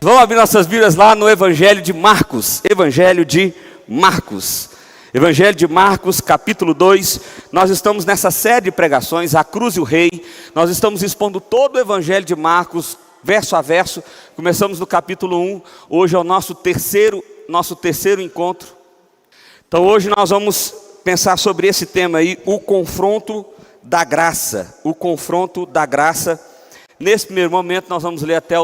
Vamos abrir nossas Bíblias lá no Evangelho de Marcos. Evangelho de Marcos. Evangelho de Marcos, capítulo 2. Nós estamos nessa série de pregações, A Cruz e o Rei. Nós estamos expondo todo o Evangelho de Marcos, verso a verso. Começamos no capítulo 1. Hoje é o nosso terceiro encontro. Então hoje nós vamos pensar sobre esse tema aí, o confronto da graça. O confronto da graça. Nesse primeiro momento nós vamos ler até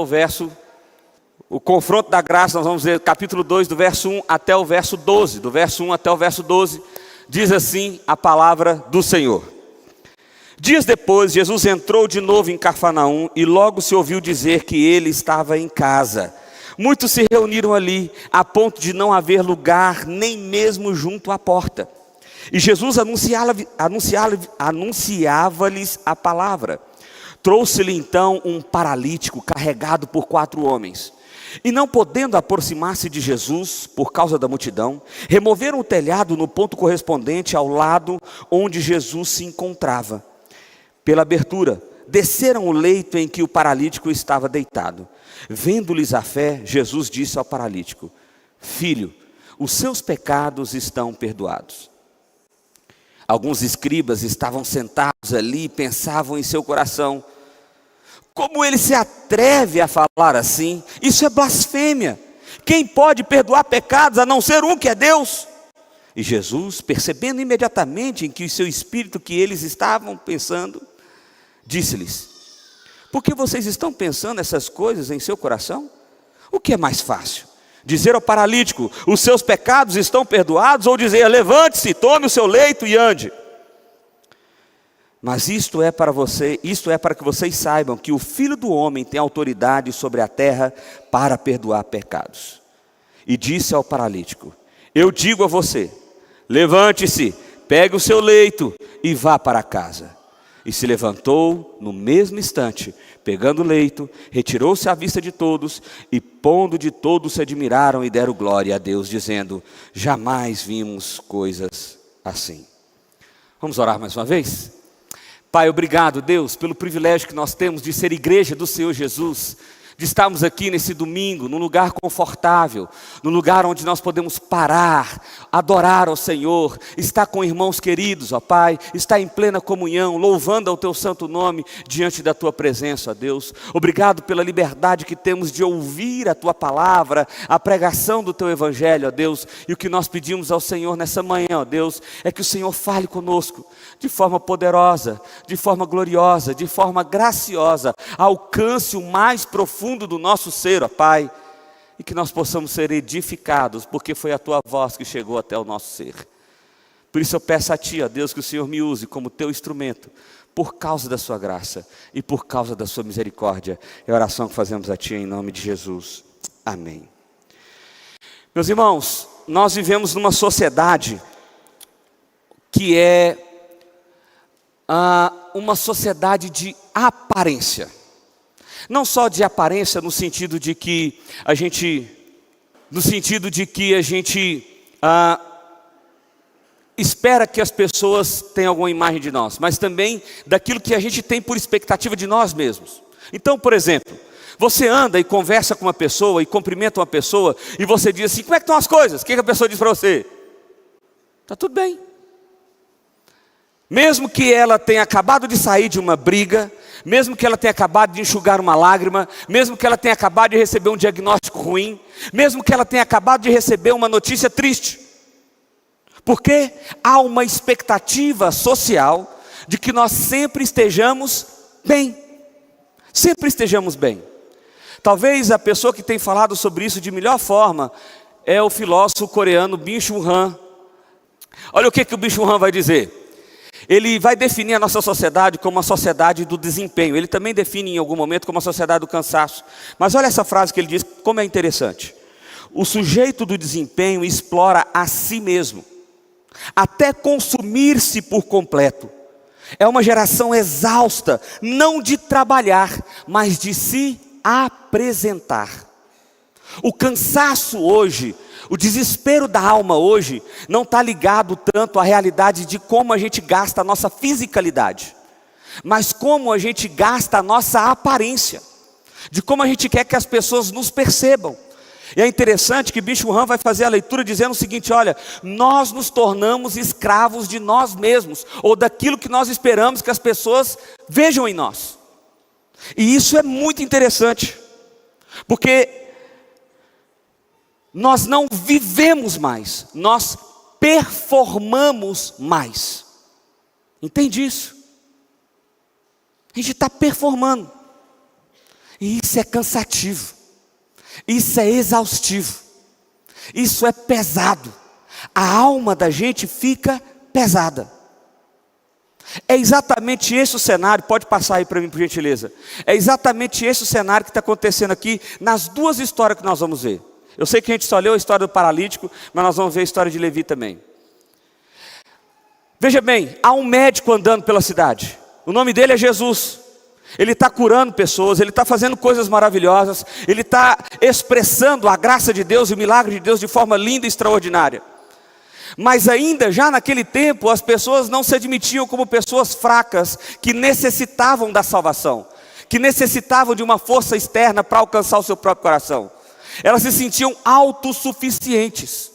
o confronto da graça, nós vamos ler capítulo 2, do verso 1 até o verso 12. Do verso 1 até o verso 12, diz assim a palavra do Senhor. Dias depois, Jesus entrou de novo em Cafarnaum e logo se ouviu dizer que ele estava em casa. Muitos se reuniram ali, a ponto de não haver lugar nem mesmo junto à porta. E Jesus anunciava-lhes a palavra. Trouxe-lhe então um paralítico carregado por 4 homens. E não podendo aproximar-se de Jesus, por causa da multidão, removeram o telhado no ponto correspondente ao lado onde Jesus se encontrava. Pela abertura, desceram o leito em que o paralítico estava deitado. Vendo-lhes a fé, Jesus disse ao paralítico: Filho, os seus pecados estão perdoados. Alguns escribas estavam sentados ali e pensavam em seu coração: como ele se atreve a falar assim? Isso é blasfêmia. Quem pode perdoar pecados a não ser um que é Deus? E Jesus, percebendo imediatamente em que o seu espírito que eles estavam pensando, disse-lhes: por que vocês estão pensando essas coisas em seu coração? O que é mais fácil? Dizer ao paralítico: os seus pecados estão perdoados? Ou dizer: levante-se, tome o seu leito e ande? Mas isto é para que vocês saibam que o Filho do Homem tem autoridade sobre a terra para perdoar pecados. E disse ao paralítico: eu digo a você, levante-se, pegue o seu leito e vá para casa. E se levantou no mesmo instante, pegando o leito, retirou-se à vista de todos, e pondo de todos se admiraram e deram glória a Deus, dizendo: jamais vimos coisas assim. Vamos orar mais uma vez? Pai, obrigado, Deus, pelo privilégio que nós temos de ser igreja do Senhor Jesus, de estarmos aqui nesse domingo, num lugar confortável, num lugar onde nós podemos parar, adorar ao Senhor, estar com irmãos queridos, ó Pai, estar em plena comunhão, louvando ao Teu santo nome, diante da Tua presença, ó Deus. Obrigado pela liberdade que temos de ouvir a Tua palavra, a pregação do Teu Evangelho, ó Deus. E o que nós pedimos ao Senhor nessa manhã, ó Deus, é que o Senhor fale conosco, de forma poderosa, de forma gloriosa, de forma graciosa, alcance o mais profundo do nosso ser, ó Pai, e que nós possamos ser edificados, porque foi a Tua voz que chegou até o nosso ser. Por isso eu peço a Ti, ó Deus, que o Senhor me use como Teu instrumento, por causa da Sua graça e por causa da Sua misericórdia. É a oração que fazemos a Ti em nome de Jesus. Amém. Meus irmãos, nós vivemos numa sociedade que é uma sociedade de aparência. Não só de aparência no sentido de que a gente espera que as pessoas tenham alguma imagem de nós, mas também daquilo que a gente tem por expectativa de nós mesmos. Então, por exemplo, você anda e conversa com uma pessoa e cumprimenta uma pessoa e você diz assim: como é que estão as coisas? O que a pessoa diz para você? Está tudo bem. Mesmo que ela tenha acabado de sair de uma briga, mesmo que ela tenha acabado de enxugar uma lágrima, mesmo que ela tenha acabado de receber um diagnóstico ruim, mesmo que ela tenha acabado de receber uma notícia triste, porque há uma expectativa social de que nós sempre estejamos bem, sempre estejamos bem. Talvez a pessoa que tem falado sobre isso de melhor forma é o filósofo coreano Byung-Chul Han. Olha o que o Byung-Chul Han vai dizer. Ele vai definir a nossa sociedade como uma sociedade do desempenho. Ele também define em algum momento como uma sociedade do cansaço. Mas olha essa frase que ele diz, como é interessante. O sujeito do desempenho explora a si mesmo, até consumir-se por completo. É uma geração exausta, não de trabalhar, mas de se apresentar. O cansaço hoje, o desespero da alma hoje, não está ligado tanto à realidade de como a gente gasta a nossa fisicalidade, mas como a gente gasta a nossa aparência. de como a gente quer que as pessoas nos percebam. E é interessante que Bicho Han vai fazer a leitura dizendo o seguinte: olha, nós nos tornamos escravos de nós mesmos, ou daquilo que nós esperamos que as pessoas vejam em nós. E isso é muito interessante, porque nós não vivemos mais, nós performamos mais. Entende isso? A gente está performando, e isso é cansativo, isso é exaustivo, isso é pesado. A alma da gente fica pesada. É exatamente esse o cenário, pode passar aí para mim por gentileza. É exatamente esse o cenário que está acontecendo aqui nas duas histórias que nós vamos ver. Eu sei que a gente só leu a história do paralítico, mas nós vamos ver a história de Levi também. Veja bem, há um médico andando pela cidade, o nome dele é Jesus. Ele está curando pessoas, ele está fazendo coisas maravilhosas, ele está expressando a graça de Deus e o milagre de Deus de forma linda e extraordinária. Mas ainda, já naquele tempo, as pessoas não se admitiam como pessoas fracas, que necessitavam da salvação, que necessitavam de uma força externa para alcançar o seu próprio coração. Elas se sentiam autossuficientes.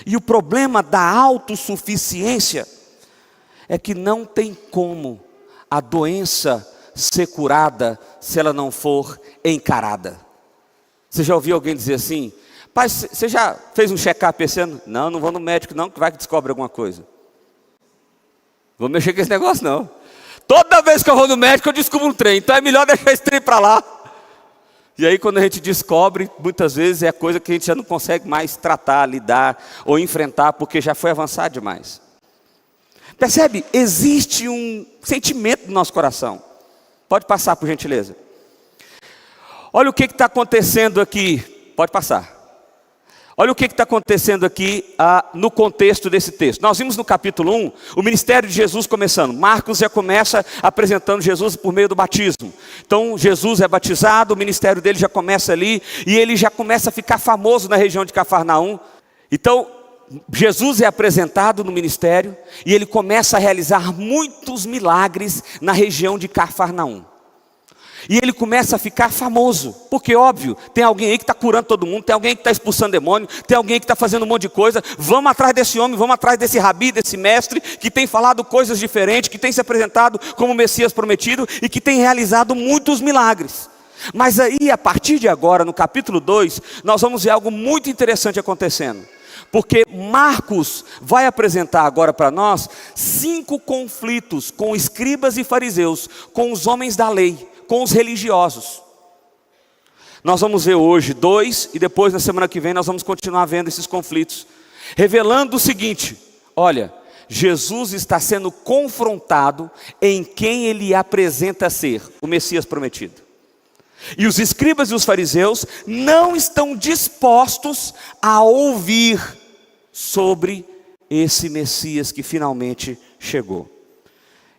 E o problema da autossuficiência é que não tem como a doença ser curada se ela não for encarada. Você já ouviu alguém dizer assim: pai, você já fez um check-up esse ano? Não, não vou no médico não, que vai que descobre alguma coisa. Vou mexer com esse negócio não. Toda vez que eu vou no médico eu descubro um trem, então é melhor deixar esse trem para lá. E aí quando a gente descobre, muitas vezes é coisa que a gente já não consegue mais tratar, lidar ou enfrentar, porque já foi avançado demais. Percebe? Existe um sentimento no nosso coração. Pode passar por gentileza. Olha o que está acontecendo aqui. Pode passar. Olha o que está acontecendo aqui no contexto desse texto. Nós vimos no capítulo 1, o ministério de Jesus começando. Marcos já começa apresentando Jesus por meio do batismo. Então Jesus é batizado, o ministério dele já começa ali, e ele já começa a ficar famoso na região de Cafarnaum. Então Jesus é apresentado no ministério, e ele começa a realizar muitos milagres na região de Cafarnaum. E ele começa a ficar famoso, porque óbvio, tem alguém aí que está curando todo mundo, tem alguém que está expulsando demônio, tem alguém que está fazendo um monte de coisa. Vamos atrás desse homem, vamos atrás desse rabi, desse mestre, que tem falado coisas diferentes, que tem se apresentado como o Messias prometido, e que tem realizado muitos milagres. Mas aí, a partir de agora, no capítulo 2, nós vamos ver algo muito interessante acontecendo. Porque Marcos vai apresentar agora para nós 5 conflitos com escribas e fariseus, com os homens da lei, com os religiosos. Nós vamos ver hoje 2, e depois na semana que vem nós vamos continuar vendo esses conflitos, revelando o seguinte: olha, Jesus está sendo confrontado em quem ele apresenta ser, o Messias prometido. E os escribas e os fariseus não estão dispostos a ouvir sobre esse Messias que finalmente chegou.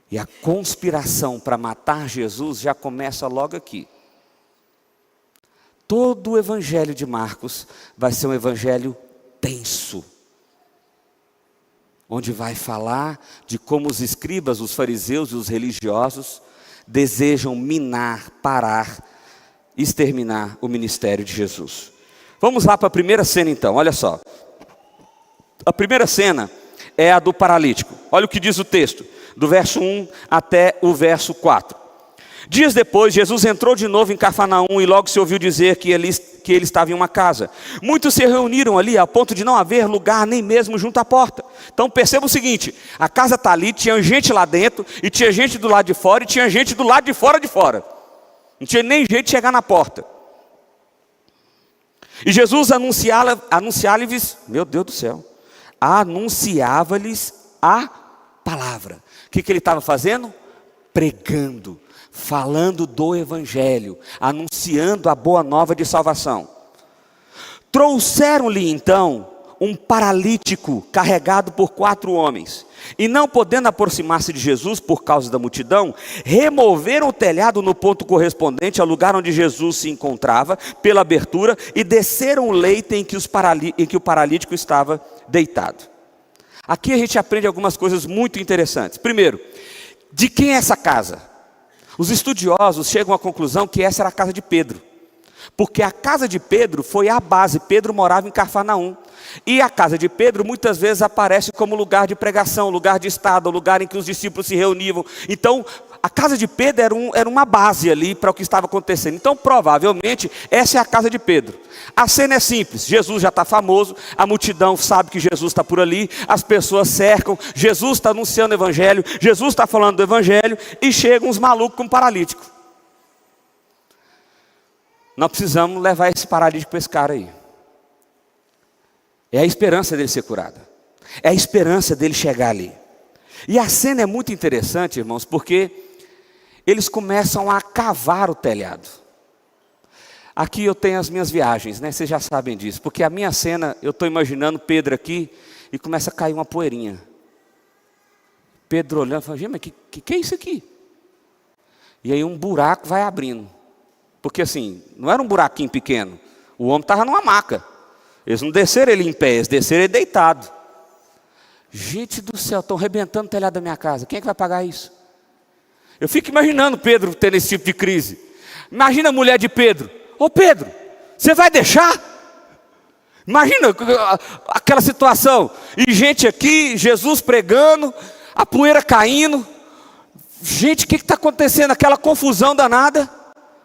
E a conspiração para matar Jesus já começa logo aqui. Todo o evangelho de Marcos vai ser um evangelho tenso, onde vai falar de como os escribas, os fariseus e os religiosos desejam minar, parar, exterminar o ministério de Jesus. Vamos lá para a primeira cena então, olha só. A primeira cena é a do paralítico. Olha o que diz o texto, do verso 1 até o verso 4. Dias depois, Jesus entrou de novo em Cafarnaum, e logo se ouviu dizer que ele estava em uma casa. Muitos se reuniram ali, a ponto de não haver lugar nem mesmo junto à porta. Então perceba o seguinte: a casa está ali, tinha gente lá dentro, e tinha gente do lado de fora, e tinha gente do lado de fora de fora. Não tinha nem jeito de chegar na porta. E Jesus anunciava-lhes, meu Deus do céu, anunciava-lhes a palavra. O que ele estava fazendo? Pregando, falando do evangelho, anunciando a boa nova de salvação. Trouxeram-lhe então um paralítico carregado por 4 homens, e não podendo aproximar-se de Jesus por causa da multidão, removeram o telhado no ponto correspondente ao lugar onde Jesus se encontrava, pela abertura, e desceram o leito em que o paralítico estava deitado. Aqui a gente aprende algumas coisas muito interessantes. Primeiro, de quem é essa casa? Os estudiosos chegam à conclusão que essa era a casa de Pedro, porque a casa de Pedro foi a base. Pedro morava em Cafarnaum, e a casa de Pedro muitas vezes aparece como lugar de pregação, lugar de estado, lugar em que os discípulos se reuniam. Então, a casa de Pedro era uma base ali para o que estava acontecendo. Então, provavelmente, essa é a casa de Pedro. A cena é simples: Jesus já está famoso, a multidão sabe que Jesus está por ali, as pessoas cercam, Jesus está anunciando o evangelho, Jesus está falando do evangelho, e chegam uns malucos com um paralítico. Nós precisamos levar esse paralítico para esse cara aí. É a esperança dele ser curado, é a esperança dele chegar ali. E a cena é muito interessante, irmãos, porque eles começam a cavar o telhado. Aqui eu tenho as minhas viagens, né? Vocês já sabem disso, porque a minha cena, eu estou imaginando Pedro aqui, e começa a cair uma poeirinha. Pedro olhando, fala: gente, mas que é isso aqui? E aí um buraco vai abrindo, porque assim, não era um buraquinho pequeno, o homem estava numa maca. Eles não desceram ele em pé, eles desceram ele deitado. Gente do céu, estão arrebentando o telhado da minha casa, quem é que vai pagar isso? Eu fico imaginando Pedro tendo esse tipo de crise. Imagina a mulher de Pedro: ô Pedro, você vai deixar? Imagina aquela situação, e gente aqui, Jesus pregando, a poeira caindo. Gente, o que está acontecendo? Aquela confusão danada.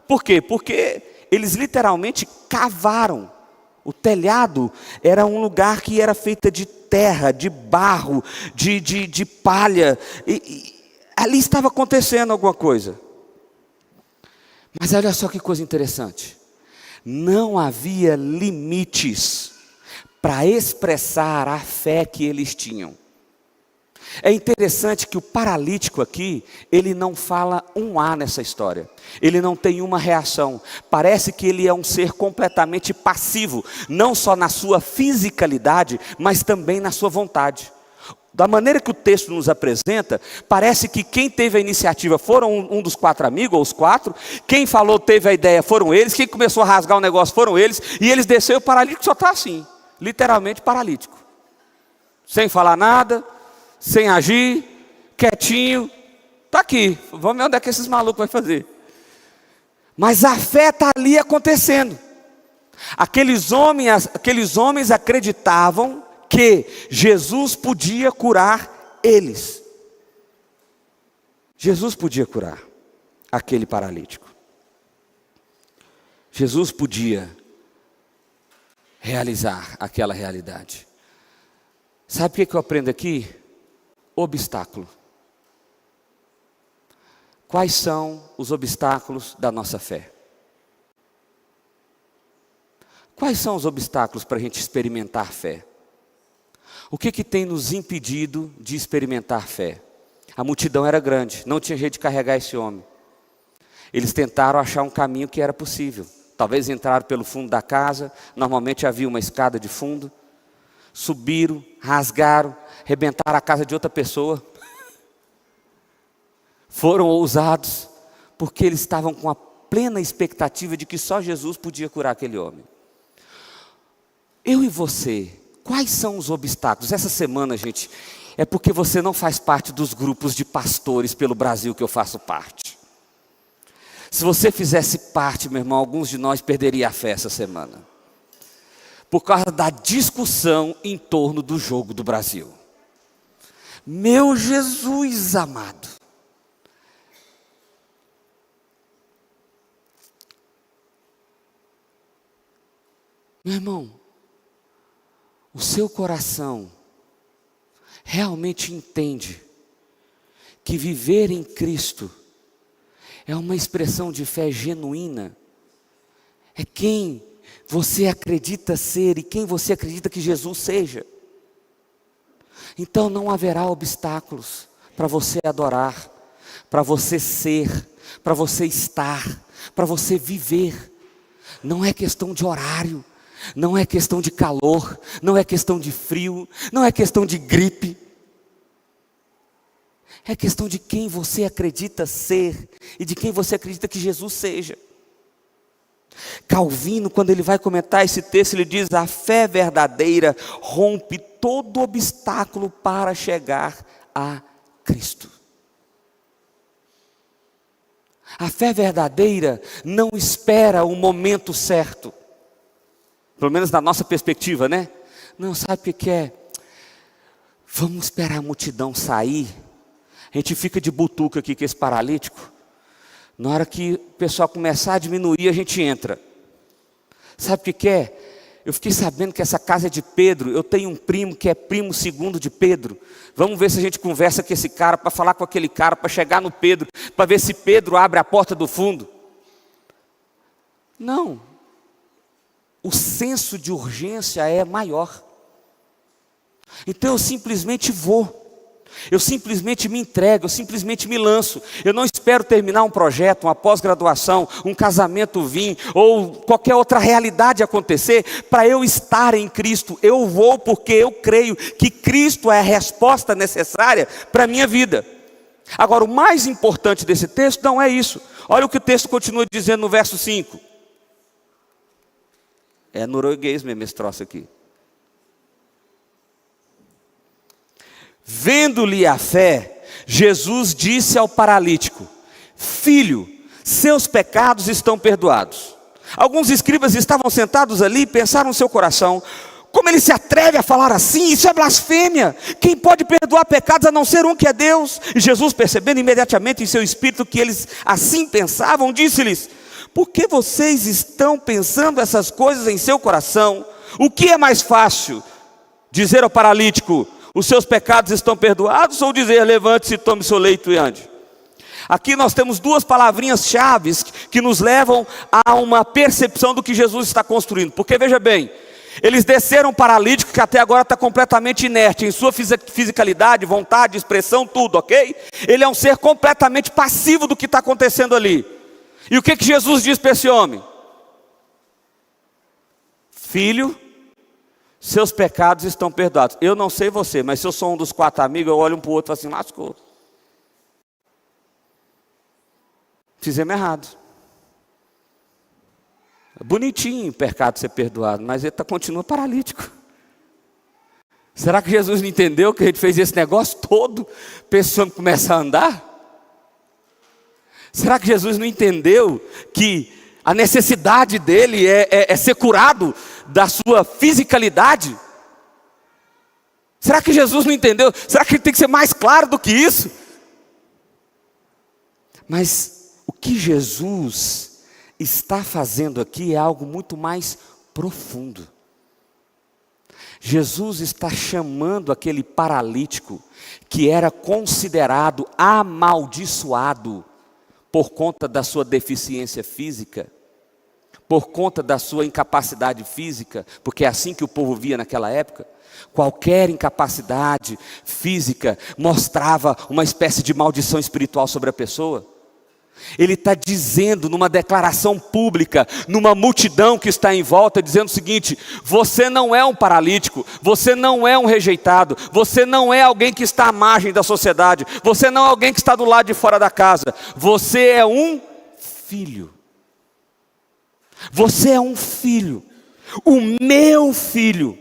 Por quê? Porque eles literalmente cavaram. O telhado era um lugar que era feito de terra, de barro, de palha, e ali estava acontecendo alguma coisa. Mas olha só que coisa interessante: não havia limites para expressar a fé que eles tinham. É interessante que o paralítico aqui, ele não fala um A nessa história, ele não tem uma reação. Parece que ele é um ser completamente passivo, não só na sua fisicalidade, mas também na sua vontade. Da maneira que o texto nos apresenta, parece que quem teve a iniciativa foram um dos 4 amigos, ou os 4. Quem falou, teve a ideia, foram eles. Quem começou a rasgar o negócio foram eles. E eles desceram, o paralítico só está assim, literalmente paralítico, sem falar nada, sem agir, quietinho. Está aqui, vamos ver onde é que esses malucos vão fazer. Mas a fé está ali acontecendo. Aqueles homens acreditavam que Jesus podia curar eles. Jesus podia curar aquele paralítico. Jesus podia realizar aquela realidade. Sabe o que eu aprendo aqui? Obstáculo. Quais são os obstáculos da nossa fé? Quais são os obstáculos para a gente experimentar fé? O que tem nos impedido de experimentar fé? A multidão era grande, não tinha jeito de carregar esse homem. Eles tentaram achar um caminho que era possível. Talvez entraram pelo fundo da casa, normalmente havia uma escada de fundo. Subiram, rasgaram, arrebentaram a casa de outra pessoa. Foram ousados, porque eles estavam com a plena expectativa de que só Jesus podia curar aquele homem. Eu e você, quais são os obstáculos? Essa semana, gente, é porque você não faz parte dos grupos de pastores pelo Brasil que eu faço parte. Se você fizesse parte, meu irmão, alguns de nós perderiam a fé essa semana, por causa da discussão em torno do jogo do Brasil. Meu Jesus amado. Meu irmão, o seu coração realmente entende que viver em Cristo é uma expressão de fé genuína? É quem você acredita ser e quem você acredita que Jesus seja. Então não haverá obstáculos para você adorar, para você ser, para você estar, para você viver. Não é questão de horário, não é questão de calor, não é questão de frio, não é questão de gripe. É questão de quem você acredita ser e de quem você acredita que Jesus seja. Calvino, quando ele vai comentar esse texto, ele diz: a fé verdadeira rompe todo obstáculo para chegar a Cristo. A fé verdadeira não espera o momento certo. Pelo menos da nossa perspectiva, né? Não, sabe o que é? Vamos esperar a multidão sair. A gente fica de butuca aqui com esse paralítico. Na hora que o pessoal começar a diminuir, a gente entra. Sabe o que é? Eu fiquei sabendo que essa casa é de Pedro. Eu tenho um primo que é primo segundo de Pedro. Vamos ver se a gente conversa com esse cara, para falar com aquele cara, para chegar no Pedro, para ver se Pedro abre a porta do fundo. Não. O senso de urgência é maior. Então eu simplesmente vou. Eu simplesmente me entrego, eu simplesmente me lanço. Eu não espero terminar um projeto, uma pós-graduação, um casamento vir, ou qualquer outra realidade acontecer, para eu estar em Cristo. Eu vou porque eu creio que Cristo é a resposta necessária para a minha vida. Agora, o mais importante desse texto não é isso. Olha o que o texto continua dizendo no verso 5. É norueguês mesmo esse troço aqui. Vendo-lhe a fé, Jesus disse ao paralítico: filho, seus pecados estão perdoados. Alguns escribas estavam sentados ali e pensaram no seu coração: como ele se atreve a falar assim? Isso é blasfêmia. Quem pode perdoar pecados a não ser um que é Deus? E Jesus, percebendo imediatamente em seu espírito que eles assim pensavam, disse-lhes: por que vocês estão pensando essas coisas em seu coração? O que é mais fácil? Dizer ao paralítico: os seus pecados estão perdoados, ou dizer: levante-se, tome seu leito e ande? Aqui nós temos duas palavrinhas chaves que nos levam a uma percepção do que Jesus está construindo. Porque veja bem, eles desceram um paralítico que até agora está completamente inerte em sua fisicalidade, vontade, expressão, tudo, ok? Ele é um ser completamente passivo do que está acontecendo ali. E o que Jesus diz para esse homem? Filho, seus pecados estão perdoados. Eu não sei você, mas se eu sou um dos 4 amigos, eu olho um para o outro e falo assim: lascou. Fizemos errado. É bonitinho o pecado ser perdoado, mas ele continua paralítico. Será que Jesus não entendeu que a gente fez esse negócio todo, pensando que começa a andar? Será que Jesus não entendeu que a necessidade dele é ser curado da sua fisicalidade? Será que Jesus não entendeu? Será que ele tem que ser mais claro do que isso? Mas o que Jesus está fazendo aqui é algo muito mais profundo. Jesus está chamando aquele paralítico que era considerado amaldiçoado por conta da sua deficiência física, por conta da sua incapacidade física, porque é assim que o povo via naquela época. Qualquer incapacidade física mostrava uma espécie de maldição espiritual sobre a pessoa. Ele está dizendo numa declaração pública, numa multidão que está em volta, dizendo o seguinte: você não é um paralítico, você não é um rejeitado, você não é alguém que está à margem da sociedade, você não é alguém que está do lado de fora da casa, você é um filho. Você é um filho, o meu filho.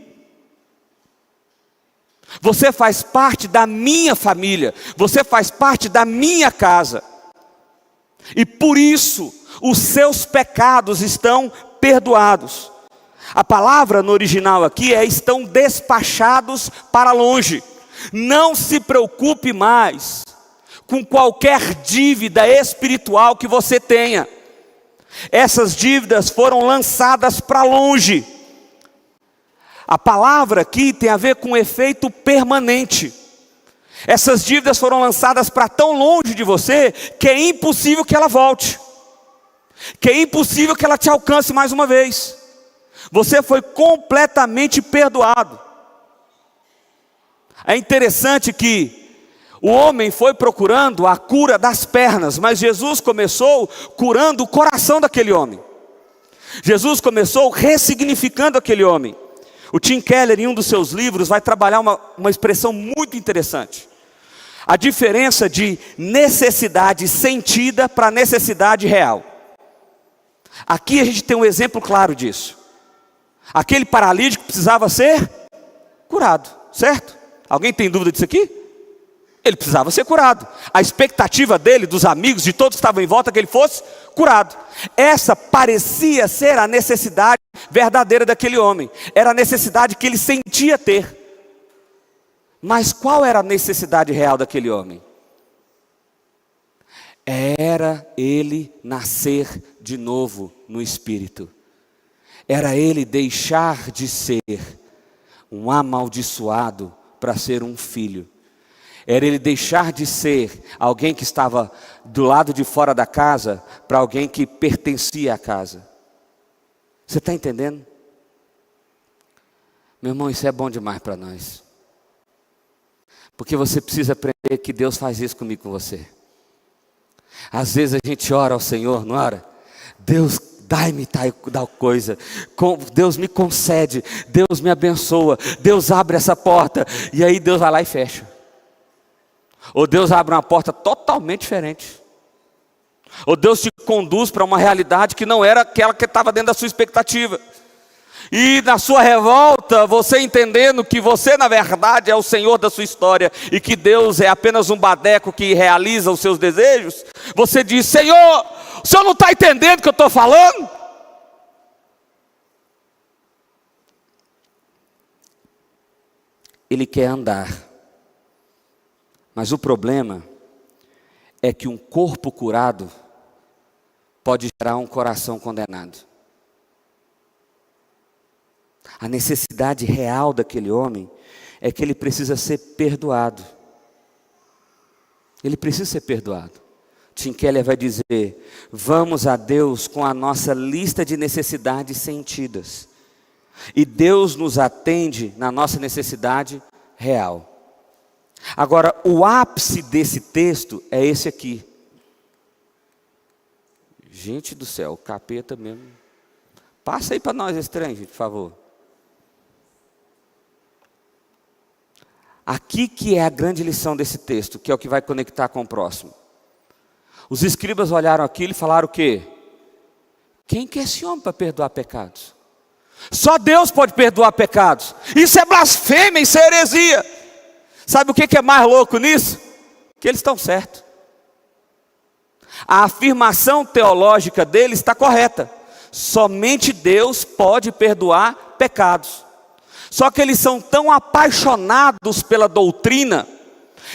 Você faz parte da minha família, você faz parte da minha casa. E por isso, os seus pecados estão perdoados. A palavra no original aqui é: estão despachados para longe. Não se preocupe mais com qualquer dívida espiritual que você tenha. Essas dívidas foram lançadas para longe. A palavra aqui tem a ver com efeito permanente. Essas dívidas foram lançadas para tão longe de você que é impossível que ela volte, que é impossível que ela te alcance mais uma vez. Você foi completamente perdoado. É interessante que o homem foi procurando a cura das pernas, mas Jesus começou curando o coração daquele homem. Jesus começou ressignificando aquele homem. O Tim Keller, em um dos seus livros, vai trabalhar uma expressão muito interessante. A diferença de necessidade sentida para necessidade real. Aqui a gente tem um exemplo claro disso. Aquele paralítico precisava ser curado, certo? Alguém tem dúvida disso aqui? Ele precisava ser curado. A expectativa dele, dos amigos, de todos que estavam em volta, é que ele fosse curado. Essa parecia ser a necessidade verdadeira daquele homem. Era a necessidade que ele sentia ter. Mas qual era a necessidade real daquele homem? Era ele nascer de novo no Espírito. Era ele deixar de ser um amaldiçoado para ser um filho. Era ele deixar de ser alguém que estava do lado de fora da casa para alguém que pertencia à casa. Você está entendendo? Meu irmão, isso é bom demais para nós. Porque você precisa aprender que Deus faz isso comigo, com você. Às vezes a gente ora ao Senhor, não ora? Deus, dai-me tal coisa, Deus me concede, Deus me abençoa, Deus abre essa porta, e aí Deus vai lá e fecha. Ou Deus abre uma porta totalmente diferente. Ou Deus te conduz para uma realidade que não era aquela que estava dentro da sua expectativa. E na sua revolta, você entendendo que você na verdade é o Senhor da sua história, e que Deus é apenas um badeco que realiza os seus desejos, você diz: Senhor, o Senhor não está entendendo o que eu estou falando? Ele quer andar. Mas o problema é que um corpo curado pode gerar um coração condenado. A necessidade real daquele homem é que ele precisa ser perdoado. Ele precisa ser perdoado. Tim Keller vai dizer: vamos a Deus com a nossa lista de necessidades sentidas, e Deus nos atende na nossa necessidade real. Agora, o ápice desse texto é esse aqui. Gente do céu, o capeta mesmo. Passa aí para nós esse trem, gente, por favor. Aqui que é a grande lição desse texto, que é o que vai conectar com o próximo. Os escribas olharam aquilo e falaram o quê? Quem que é esse homem para perdoar pecados? Só Deus pode perdoar pecados. Isso é blasfêmia, isso é heresia. Sabe o que é mais louco nisso? Que eles estão certos. A afirmação teológica deles está correta. Somente Deus pode perdoar pecados. Só que eles são tão apaixonados pela doutrina,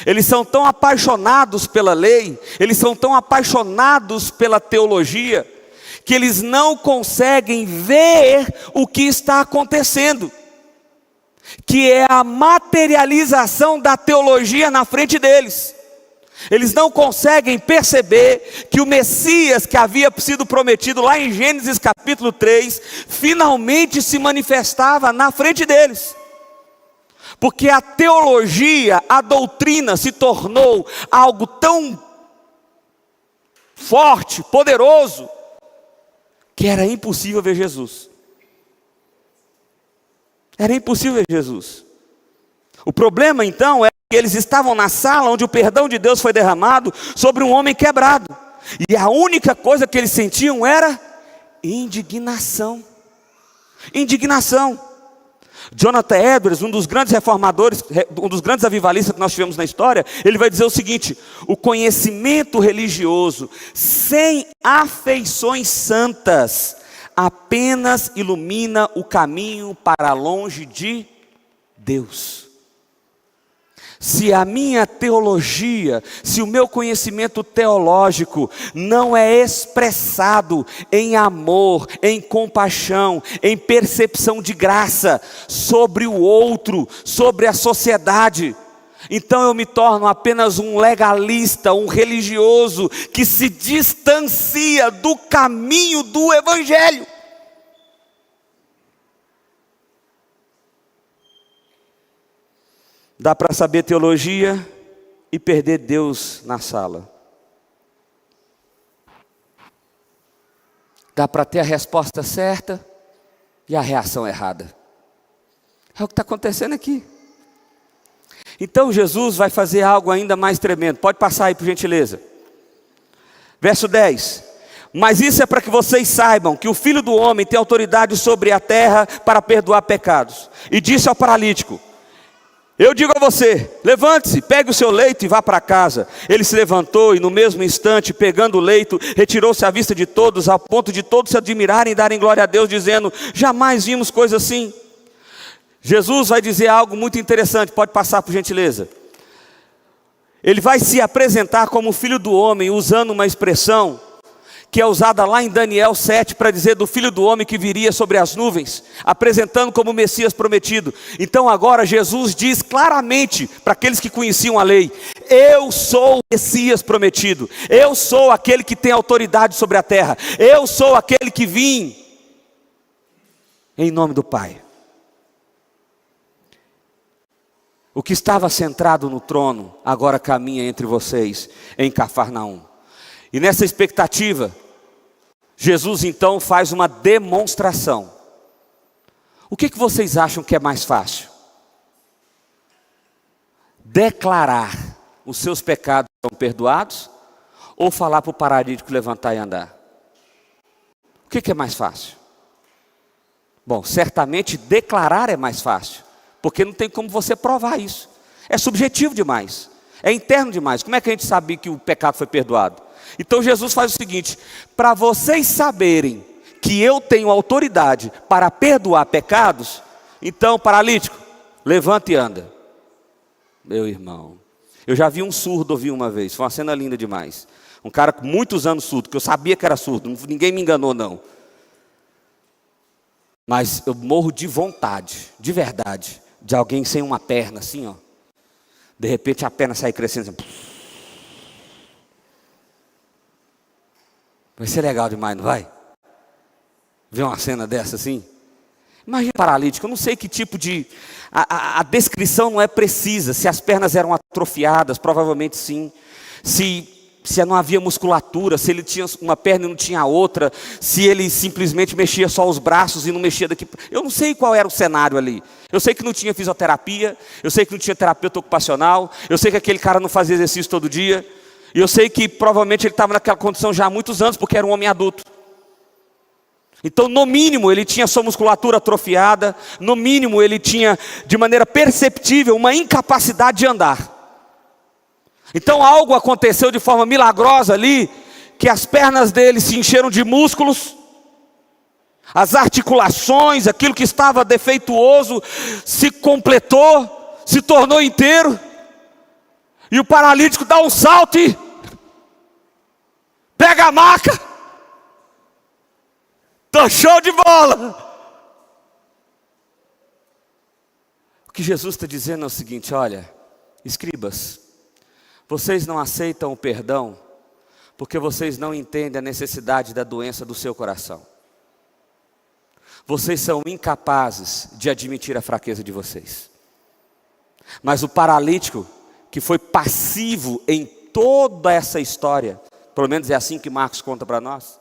eles são tão apaixonados pela lei, eles são tão apaixonados pela teologia, que eles não conseguem ver o que está acontecendo, que é a materialização da teologia na frente deles. Eles não conseguem perceber que o Messias que havia sido prometido lá em Gênesis capítulo 3, finalmente se manifestava na frente deles. Porque a teologia, a doutrina se tornou algo tão forte, poderoso, que era impossível ver Jesus. Era impossível ver Jesus. O problema então é que eles estavam na sala onde o perdão de Deus foi derramado sobre um homem quebrado. E a única coisa que eles sentiam era indignação. Indignação. Jonathan Edwards, um dos grandes reformadores, um dos grandes avivalistas que nós tivemos na história, ele vai dizer o seguinte: o conhecimento religioso sem afeições santas apenas ilumina o caminho para longe de Deus. Se a minha teologia, se o meu conhecimento teológico não é expressado em amor, em compaixão, em percepção de graça sobre o outro, sobre a sociedade, então eu me torno apenas um legalista, um religioso que se distancia do caminho do Evangelho. Dá para saber teologia e perder Deus na sala. Dá para ter a resposta certa e a reação errada. É o que está acontecendo aqui. Então Jesus vai fazer algo ainda mais tremendo. Pode passar aí por gentileza. Verso 10. Mas isso é para que vocês saibam que o Filho do Homem tem autoridade sobre a terra para perdoar pecados. E disse ao paralítico: Eu digo a você, levante-se, pegue o seu leito e vá para casa. Ele se levantou e no mesmo instante, pegando o leito, retirou-se à vista de todos, a ponto de todos se admirarem e darem glória a Deus, dizendo: jamais vimos coisa assim. Jesus vai dizer algo muito interessante, pode passar por gentileza. Ele vai se apresentar como Filho do Homem, usando uma expressão que é usada lá em Daniel 7, para dizer do Filho do Homem que viria sobre as nuvens, apresentando como o Messias prometido. Então agora Jesus diz claramente para aqueles que conheciam a lei: eu sou o Messias prometido, eu sou aquele que tem autoridade sobre a terra, eu sou aquele que vim em nome do Pai. O que estava centrado no trono, agora caminha entre vocês, em Cafarnaum. E nessa expectativa, Jesus então faz uma demonstração. O que vocês acham que é mais fácil? Declarar os seus pecados são perdoados, ou falar para o paralítico levantar e andar? O que é mais fácil? Bom, certamente declarar é mais fácil, porque não tem como você provar isso. É subjetivo demais, é interno demais. Como é que a gente sabe que o pecado foi perdoado? Então Jesus faz o seguinte: para vocês saberem que eu tenho autoridade para perdoar pecados, então, paralítico, levanta e anda. Meu irmão, eu já vi um surdo ouvir uma vez, foi uma cena linda demais. Um cara com muitos anos surdo, que eu sabia que era surdo, ninguém me enganou não. Mas eu morro de vontade, de verdade, de alguém sem uma perna assim, ó. De repente a perna sai crescendo assim. Vai ser legal demais, não vai? Ver uma cena dessa assim? Imagina paralítico, eu não sei que tipo de... A descrição não é precisa, se as pernas eram atrofiadas, provavelmente sim. Se não havia musculatura, se ele tinha uma perna e não tinha outra, se ele simplesmente mexia só os braços e não mexia daqui. Eu não sei qual era o cenário ali. Eu sei que não tinha fisioterapia, eu sei que não tinha terapeuta ocupacional, eu sei que aquele cara não fazia exercício todo dia. E eu sei que provavelmente ele estava naquela condição já há muitos anos, porque era um homem adulto. Então, no mínimo, ele tinha sua musculatura atrofiada, no mínimo, ele tinha, de maneira perceptível, uma incapacidade de andar. Então, algo aconteceu de forma milagrosa ali, que as pernas dele se encheram de músculos, as articulações, aquilo que estava defeituoso, se completou, se tornou inteiro, e o paralítico dá um salto e pega a maca. Tô show de bola. O que Jesus está dizendo é o seguinte: olha, escribas, vocês não aceitam o perdão porque vocês não entendem a necessidade da doença do seu coração. Vocês são incapazes de admitir a fraqueza de vocês. Mas o paralítico, que foi passivo em toda essa história, pelo menos é assim que Marcos conta para nós,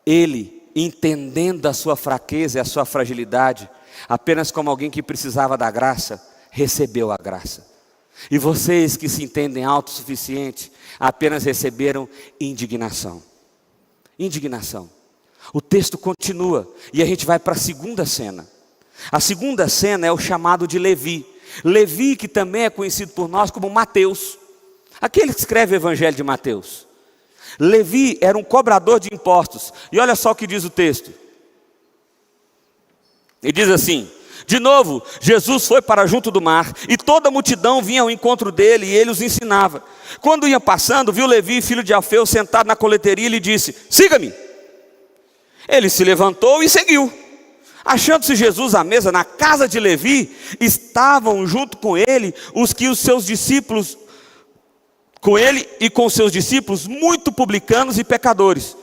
ele, entendendo a sua fraqueza e a sua fragilidade, apenas como alguém que precisava da graça, recebeu a graça. E vocês que se entendem autossuficientes, apenas receberam indignação. Indignação. O texto continua, e a gente vai para a segunda cena. A segunda cena é o chamado de Levi. Levi, que também é conhecido por nós como Mateus, aquele que escreve o Evangelho de Mateus. Levi era um cobrador de impostos, e olha só o que diz o texto. Ele diz assim: de novo, Jesus foi para junto do mar, e toda a multidão vinha ao encontro dele, e ele os ensinava. Quando ia passando, viu Levi, filho de Alfeu, sentado na coleteria, e lhe disse: siga-me. Ele se levantou e seguiu. Achando-se Jesus à mesa na casa de Levi, estavam junto com ele os seus discípulos, com ele e com seus discípulos, muito publicanos e pecadores,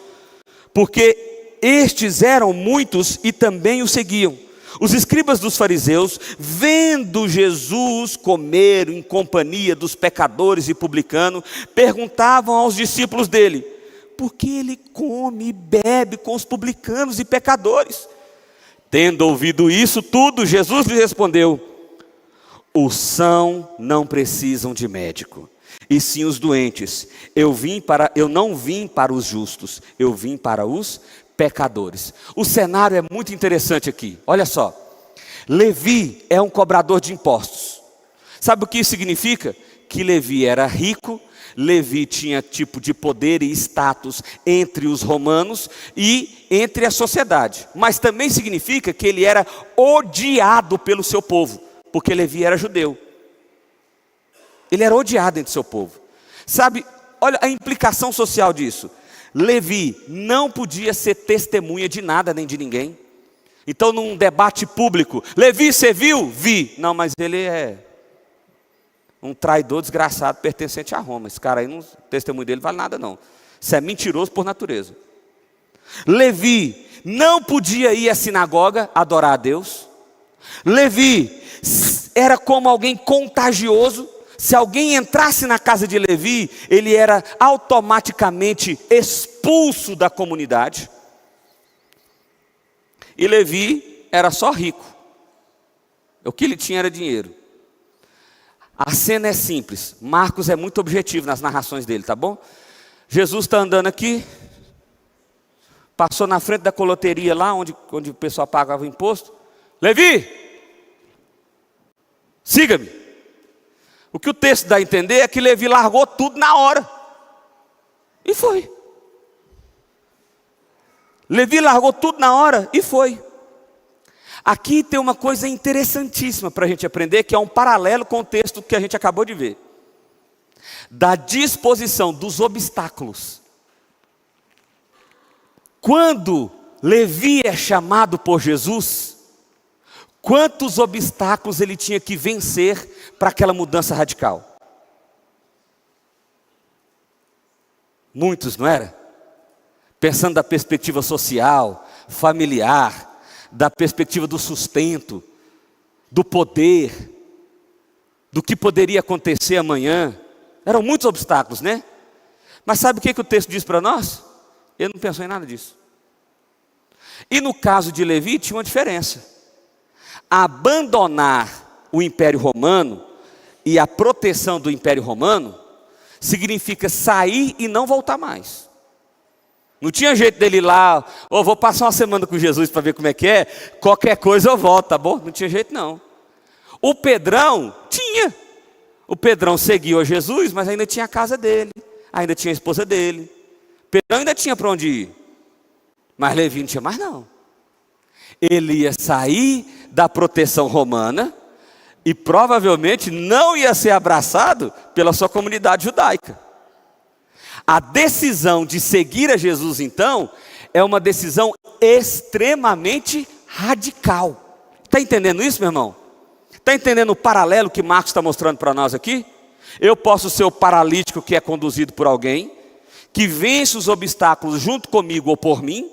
porque estes eram muitos e também o seguiam. Os escribas dos fariseus, vendo Jesus comer em companhia dos pecadores e publicanos, perguntavam aos discípulos dele: por que ele come e bebe com os publicanos e pecadores? Tendo ouvido isso tudo, Jesus lhe respondeu: os sãos não precisam de médico, e sim os doentes. Eu não vim para os justos, eu vim para os pecadores. O cenário é muito interessante aqui, olha só. Levi é um cobrador de impostos. Sabe o que isso significa? Que Levi era rico, Levi tinha tipo de poder e status entre os romanos e entre a sociedade. Mas também significa que ele era odiado pelo seu povo, porque Levi era judeu. Ele era odiado entre o seu povo. Sabe, olha a implicação social disso. Levi não podia ser testemunha de nada nem de ninguém. Então num debate público, Levi, você viu? Vi. Não, mas ele é um traidor desgraçado pertencente a Roma. Esse cara aí, o testemunho dele não vale nada não. Isso é mentiroso por natureza. Levi não podia ir à sinagoga adorar a Deus. Levi era como alguém contagioso. Se alguém entrasse na casa de Levi, ele era automaticamente expulso da comunidade. E Levi era só rico. O que ele tinha era dinheiro. A cena é simples. Marcos é muito objetivo nas narrações dele, tá bom? Jesus está andando aqui, passou na frente da coloteria lá, onde o pessoal pagava o imposto. Levi, siga-me. O que o texto dá a entender é que Levi largou tudo na hora. E foi. Levi largou tudo na hora e foi. Aqui tem uma coisa interessantíssima para a gente aprender, que é um paralelo com o texto que a gente acabou de ver. Da disposição dos obstáculos. Quando Levi é chamado por Jesus, quantos obstáculos ele tinha que vencer para aquela mudança radical? Muitos, não era? Pensando da perspectiva social, familiar, da perspectiva do sustento, do poder, do que poderia acontecer amanhã. Eram muitos obstáculos, né? Mas sabe o que o texto diz para nós? Ele não pensou em nada disso. E no caso de Levi tinha uma diferença. Abandonar o Império Romano e a proteção do Império Romano significa sair e não voltar mais. Não tinha jeito dele ir lá, vou passar uma semana com Jesus para ver como é que é, qualquer coisa eu volto, tá bom? Não tinha jeito não. O Pedrão tinha. O Pedrão seguiu a Jesus, mas ainda tinha a casa dele, ainda tinha a esposa dele. Pedrão ainda tinha para onde ir. Mas Levi não tinha mais não. Ele ia sair da proteção romana e provavelmente não ia ser abraçado pela sua comunidade judaica. A decisão de seguir a Jesus, então, é uma decisão extremamente radical. Está entendendo isso, meu irmão? Está entendendo o paralelo que Marcos está mostrando para nós aqui? Eu posso ser o paralítico que é conduzido por alguém, que vence os obstáculos junto comigo ou por mim,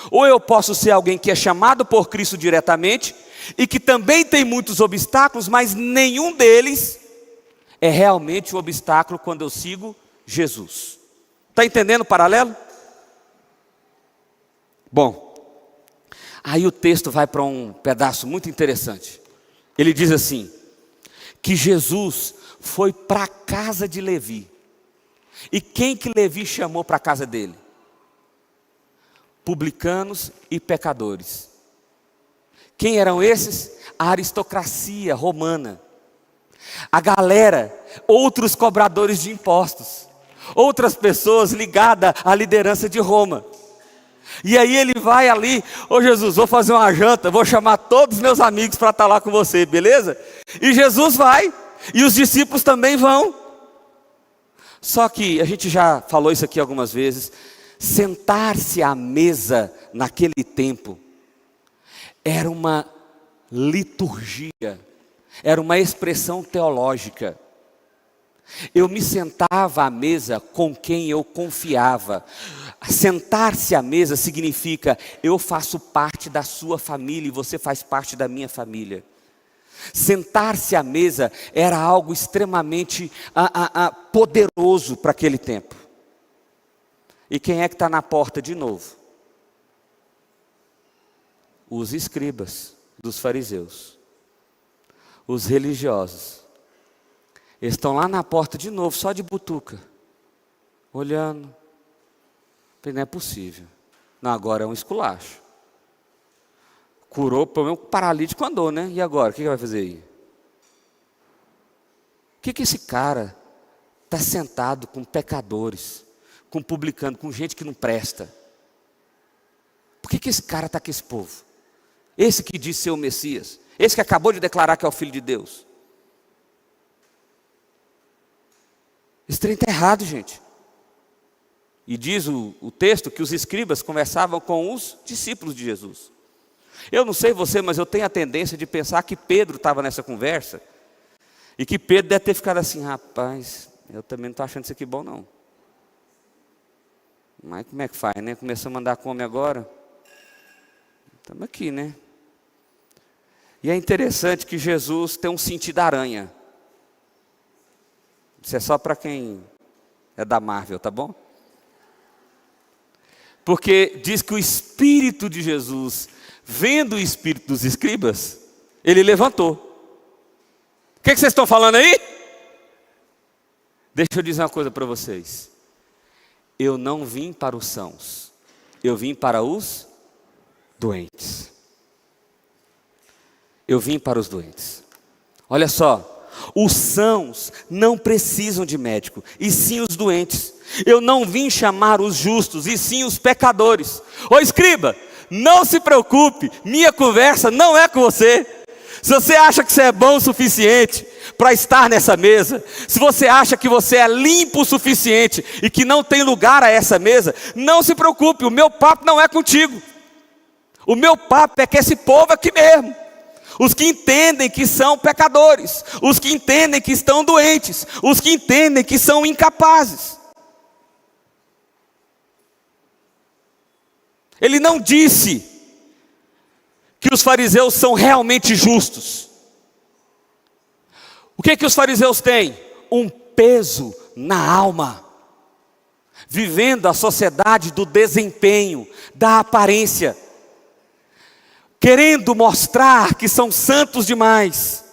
ou eu posso ser alguém que é chamado por Cristo diretamente, e que também tem muitos obstáculos, mas nenhum deles é realmente o obstáculo quando eu sigo Jesus. Está entendendo o paralelo? Bom, aí o texto vai para um pedaço muito interessante. Ele diz assim, que Jesus foi para a casa de Levi. E quem que Levi chamou para a casa dele? Publicanos e pecadores. Quem eram esses? A aristocracia romana. A galera, outros cobradores de impostos. Outras pessoas ligadas à liderança de Roma. E aí ele vai ali, Jesus, vou fazer uma janta, vou chamar todos os meus amigos para estar lá com você, beleza? E Jesus vai, e os discípulos também vão. Só que, a gente já falou isso aqui algumas vezes, sentar-se à mesa naquele tempo, era uma liturgia, era uma expressão teológica. Eu me sentava à mesa com quem eu confiava. Sentar-se à mesa significa, eu faço parte da sua família e você faz parte da minha família. Sentar-se à mesa era algo extremamente poderoso para aquele tempo. E quem é que está na porta de novo? Os escribas dos fariseus, os religiosos. Eles estão lá na porta de novo, só de butuca, olhando. Não é possível. Não, agora é um esculacho. Curou, pelo menos o paralítico andou, né? E agora, o que vai fazer aí? Por que esse cara está sentado com pecadores, com publicano, com gente que não presta? Por que esse cara está com esse povo? Esse que diz ser o Messias, esse que acabou de declarar que é o Filho de Deus. Esse trem está errado, gente. E diz o texto que os escribas conversavam com os discípulos de Jesus. Eu não sei você, mas eu tenho a tendência de pensar que Pedro estava nessa conversa, e que Pedro deve ter ficado assim: rapaz, eu também não estou achando isso aqui bom não. Mas como é que faz, né? Começou a mandar come agora. Estamos aqui, né? E é interessante que Jesus tem um sentido aranha. Isso é só para quem é da Marvel, tá bom? Porque diz que o Espírito de Jesus, vendo o espírito dos escribas, ele levantou. O que vocês estão falando aí? Deixa eu dizer uma coisa para vocês. Eu não vim para os sãos, eu vim para os doentes. Eu vim para os doentes. Olha só, os sãos não precisam de médico, e sim os doentes. Eu não vim chamar os justos, e sim os pecadores. Ô escriba, não se preocupe, minha conversa não é com você. Se você acha que você é bom o suficiente para estar nessa mesa, se você acha que você é limpo o suficiente e que não tem lugar a essa mesa, não se preocupe, o meu papo não é contigo. O meu papo é com esse povo aqui mesmo. Os que entendem que são pecadores, os que entendem que estão doentes, os que entendem que são incapazes. Ele não disse que os fariseus são realmente justos. O que os fariseus têm? Um peso na alma, vivendo a sociedade do desempenho, da aparência, querendo mostrar que são santos demais,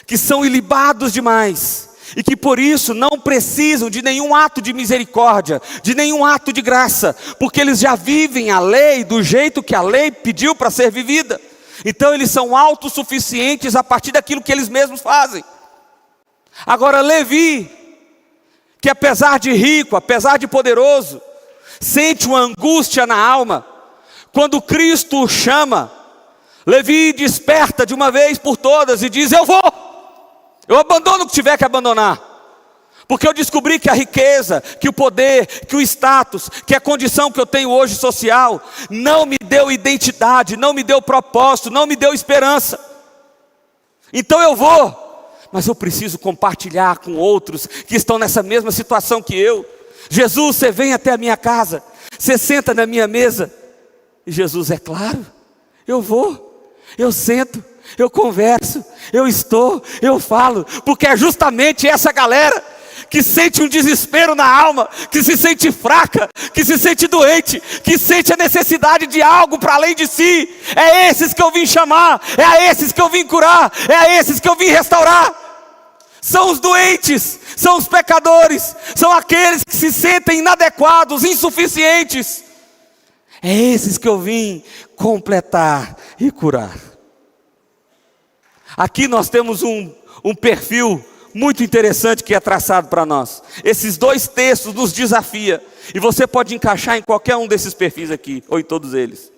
que são ilibados demais, e que por isso não precisam de nenhum ato de misericórdia, de nenhum ato de graça, porque eles já vivem a lei do jeito que a lei pediu para ser vivida. Então eles são autossuficientes a partir daquilo que eles mesmos fazem. Agora Levi, que apesar de rico, apesar de poderoso, sente uma angústia na alma, quando Cristo o chama, Levi desperta de uma vez por todas e diz: eu abandono o que tiver que abandonar, porque eu descobri que a riqueza, que o poder, que o status, que a condição que eu tenho hoje social, não me deu identidade, não me deu propósito, não me deu esperança. Então eu vou, mas eu preciso compartilhar com outros que estão nessa mesma situação que eu. Jesus, você vem até a minha casa, você senta na minha mesa, e Jesus: é claro, eu vou. Eu sento, eu converso, eu falo, porque é justamente essa galera que sente um desespero na alma, que se sente fraca, que se sente doente, que sente a necessidade de algo para além de si. É esses que eu vim chamar, é a esses que eu vim curar, é a esses que eu vim restaurar. São os doentes, são os pecadores, são aqueles que se sentem inadequados, insuficientes. É esses que eu vim completar e curar. Aqui nós temos um perfil muito interessante que é traçado para nós. Esses dois textos nos desafiam, e você pode encaixar em qualquer um desses perfis aqui, ou em todos eles.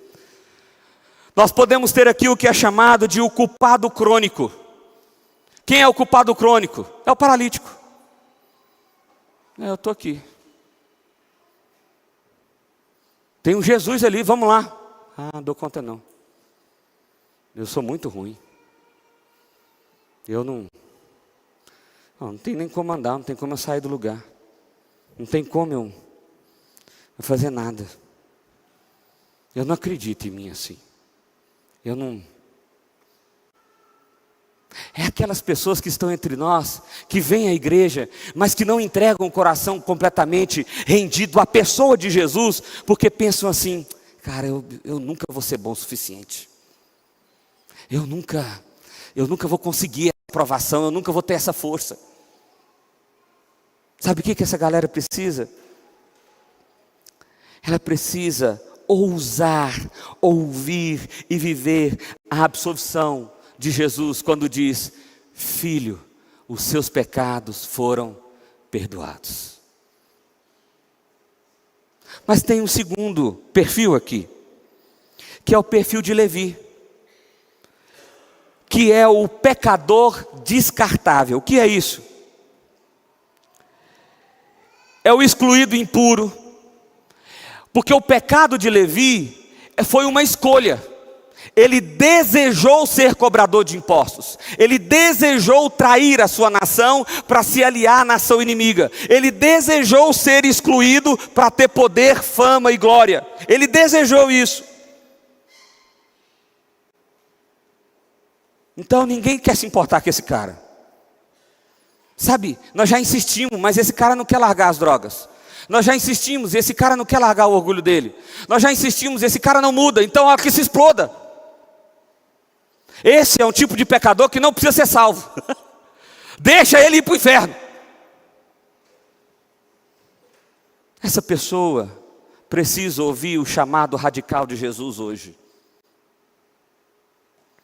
Nós podemos ter aqui o que é chamado de o culpado crônico. Quem é o culpado crônico? É o paralítico. Eu estou aqui. Tem um Jesus ali, vamos lá. Não dou conta não. Eu sou muito ruim. Eu não tem nem como andar, não tem como eu sair do lugar. Não tem como eu fazer nada. Eu não acredito em mim assim. É aquelas pessoas que estão entre nós, que vêm à igreja, mas que não entregam o coração completamente rendido à pessoa de Jesus, porque pensam assim: cara, eu nunca vou ser bom o suficiente. Eu nunca vou conseguir essa aprovação, eu nunca vou ter essa força. Sabe o que essa galera precisa? Ela precisa ousar, ouvir e viver a absolvição de Jesus quando diz: filho, os seus pecados foram perdoados. Mas tem um segundo perfil aqui, que é o perfil de Levi, que é o pecador descartável. O que é isso? É o excluído impuro, porque o pecado de Levi foi uma escolha. Ele desejou ser cobrador de impostos, ele desejou trair a sua nação para se aliar à nação inimiga, ele desejou ser excluído para ter poder, fama e glória, ele desejou isso. Então ninguém quer se importar com esse cara. Sabe, nós já insistimos, mas esse cara não quer largar as drogas. Nós já insistimos, esse cara não quer largar o orgulho dele. Nós já insistimos, esse cara não muda, então que se exploda. Esse é um tipo de pecador que não precisa ser salvo. Deixa ele ir para o inferno. Essa pessoa precisa ouvir o chamado radical de Jesus hoje,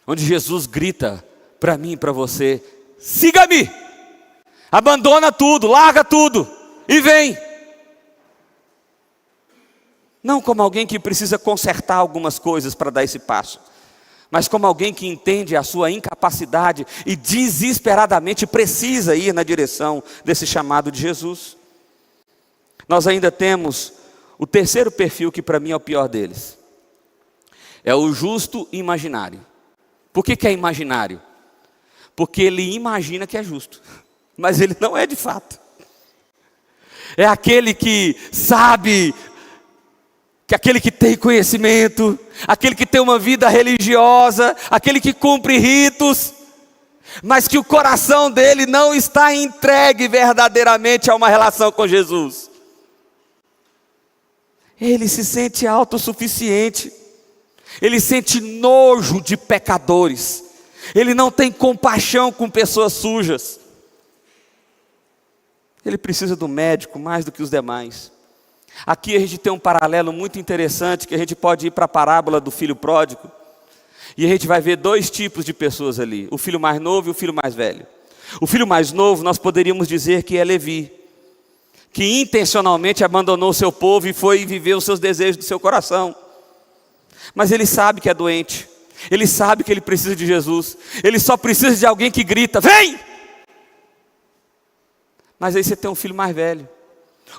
onde Jesus grita para mim e para você: siga-me, abandona tudo, larga tudo e vem. Não como alguém que precisa consertar algumas coisas para dar esse passo, mas como alguém que entende a sua incapacidade e desesperadamente precisa ir na direção desse chamado de Jesus. Nós ainda temos o terceiro perfil, que para mim é o pior deles. É o justo imaginário. Por que é imaginário? Porque ele imagina que é justo, mas ele não é de fato. É aquele que sabe, que aquele que tem conhecimento, aquele que tem uma vida religiosa, aquele que cumpre ritos, mas que o coração dele não está entregue verdadeiramente a uma relação com Jesus. Ele se sente autossuficiente, ele sente nojo de pecadores, ele não tem compaixão com pessoas sujas. Ele precisa do médico mais do que os demais. Aqui a gente tem um paralelo muito interessante, que a gente pode ir para a parábola do filho pródigo, e a gente vai ver dois tipos de pessoas ali: o filho mais novo e o filho mais velho. O filho mais novo nós poderíamos dizer que é Levi, que intencionalmente abandonou o seu povo e foi viver os seus desejos do seu coração. Mas ele sabe que é doente, ele sabe que ele precisa de Jesus, ele só precisa de alguém que grita: vem! Mas aí você tem um filho mais velho.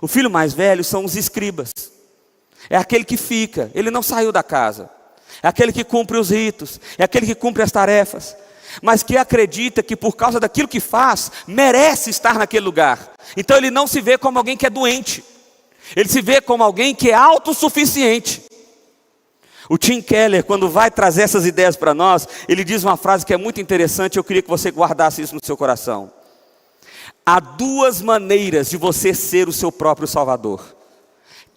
O filho mais velho são os escribas. É aquele que fica, ele não saiu da casa. É aquele que cumpre os ritos, é aquele que cumpre as tarefas, mas que acredita que por causa daquilo que faz, merece estar naquele lugar. Então ele não se vê como alguém que é doente, ele se vê como alguém que é autossuficiente. O Tim Keller, quando vai trazer essas ideias para nós, ele diz uma frase que é muito interessante. Eu queria que você guardasse isso no seu coração. Há duas maneiras de você ser o seu próprio salvador: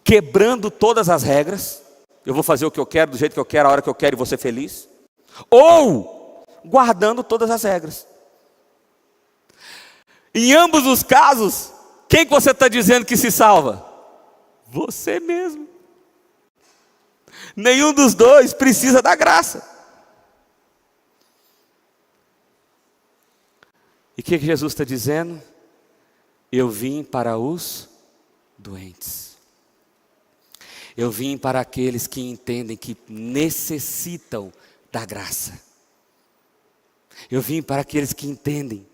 quebrando todas as regras, eu vou fazer o que eu quero, do jeito que eu quero, a hora que eu quero e vou ser feliz, ou guardando todas as regras. Em ambos os casos, quem que você está dizendo que se salva? Você mesmo. Nenhum dos dois precisa da graça. E o que Jesus está dizendo? Eu vim para os doentes. Eu vim para aqueles que entendem que necessitam da graça. Eu vim para aqueles que entendem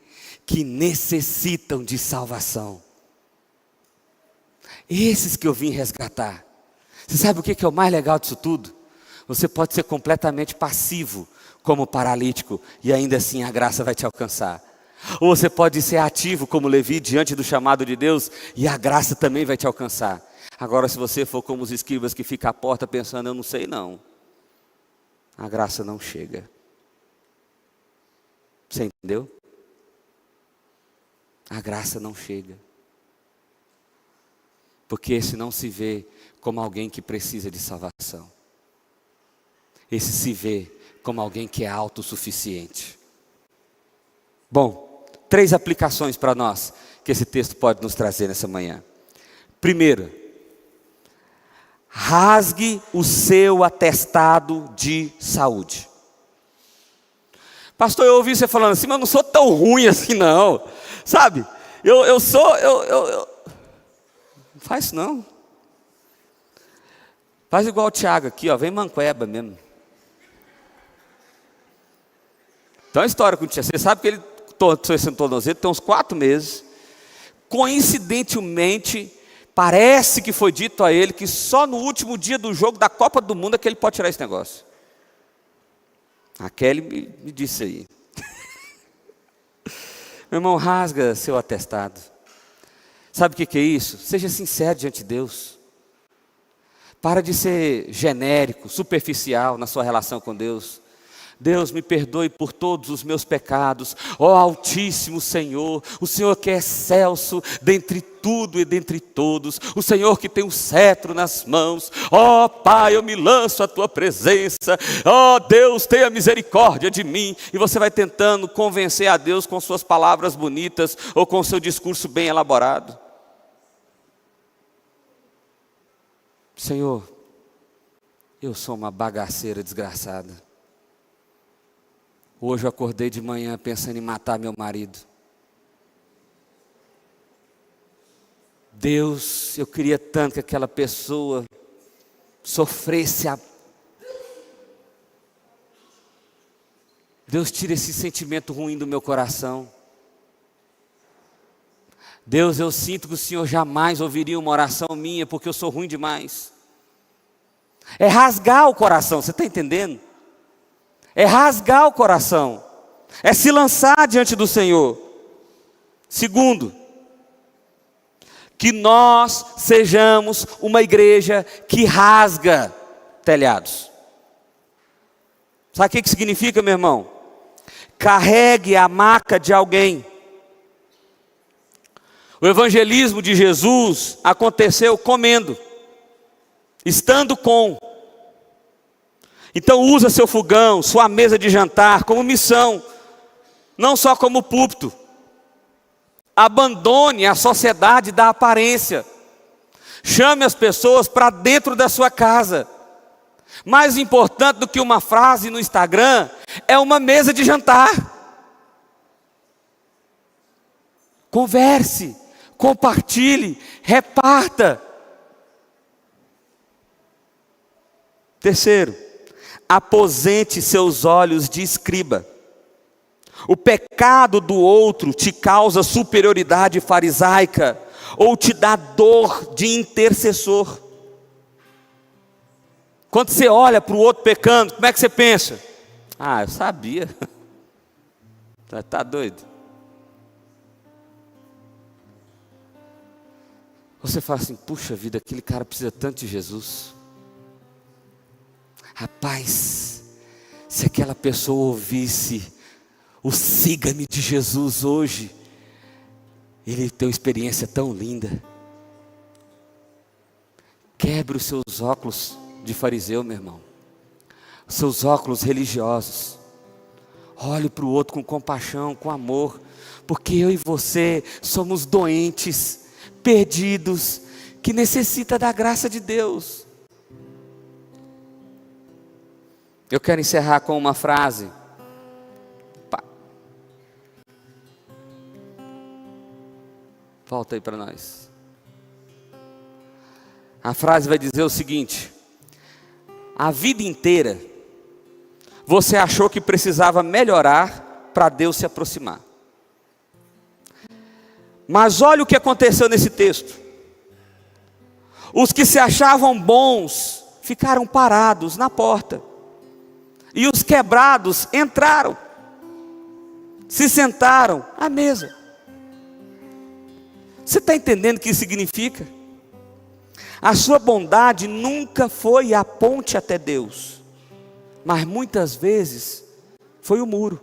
que necessitam de salvação. Esses que eu vim resgatar. Você sabe o que é o mais legal disso tudo? Você pode ser completamente passivo como paralítico e ainda assim a graça vai te alcançar. Ou você pode ser ativo como Levi diante do chamado de Deus e a graça também vai te alcançar. Agora, se você for como os escribas que ficam à porta pensando: eu não sei não, a graça não chega. Você entendeu? A graça não chega. Porque esse não se vê como alguém que precisa de salvação. Esse se vê como alguém que é autossuficiente. Bom, 3 aplicações para nós que esse texto pode nos trazer nessa manhã. Primeiro, rasgue o seu atestado de saúde. Pastor, eu ouvi você falando assim, mas eu não sou tão ruim assim não, sabe? Eu não faz isso não. Faz igual o Tiago aqui, ó, vem manqueba mesmo. Então a história com o Tiago, você sabe que ele torceu no tornozelo tem uns 4 meses. Coincidentemente, parece que foi dito a ele que só no último dia do jogo da Copa do Mundo é que ele pode tirar esse negócio. A Kelly me disse aí. Meu irmão, rasga seu atestado. Sabe o que é isso? Seja sincero diante de Deus. Para de ser genérico, superficial na sua relação com Deus. Deus, me perdoe por todos os meus pecados, ó Altíssimo Senhor, o Senhor que é excelso dentre tudo e dentre todos, o Senhor que tem um cetro nas mãos, ó Pai, eu me lanço à tua presença, ó Deus, tenha misericórdia de mim, e você vai tentando convencer a Deus com suas palavras bonitas, ou com seu discurso bem elaborado. Senhor, eu sou uma bagaceira desgraçada. Hoje eu acordei de manhã pensando em matar meu marido. Deus, eu queria tanto que aquela pessoa sofresse Deus, tira esse sentimento ruim do meu coração. Deus, eu sinto que o Senhor jamais ouviria uma oração minha, porque eu sou ruim demais. É rasgar o coração, você está entendendo? É rasgar o coração, é se lançar diante do Senhor. Segundo, que nós sejamos uma igreja que rasga telhados. Sabe o que significa, meu irmão? Carregue a maca de alguém. O evangelismo de Jesus aconteceu comendo, estando com. Então usa seu fogão, sua mesa de jantar como missão, não só como púlpito. Abandone a sociedade da aparência. Chame as pessoas para dentro da sua casa. Mais importante do que uma frase no Instagram é uma mesa de jantar. Converse, compartilhe, reparta. Terceiro, aposente seus olhos de escriba. O pecado do outro te causa superioridade farisaica ou te dá dor de intercessor. Quando você olha para o outro pecando, como é que você pensa? Ah, eu sabia. Tá doido? Você fala assim, puxa vida, aquele cara precisa tanto de Jesus. Rapaz, se aquela pessoa ouvisse o siga-me de Jesus hoje, ele tem uma experiência tão linda. Quebre os seus óculos de fariseu, meu irmão, os seus óculos religiosos. Olhe para o outro com compaixão, com amor, porque eu e você somos doentes, perdidos, que necessita da graça de Deus. Eu quero encerrar com uma frase. Volta aí para nós. A frase vai dizer o seguinte: a vida inteira você achou que precisava melhorar para Deus se aproximar. Mas olha o que aconteceu nesse texto. Os que se achavam bons ficaram parados na porta. E os quebrados entraram, se sentaram à mesa. Você está entendendo o que isso significa? A sua bondade nunca foi a ponte até Deus, mas muitas vezes foi o muro.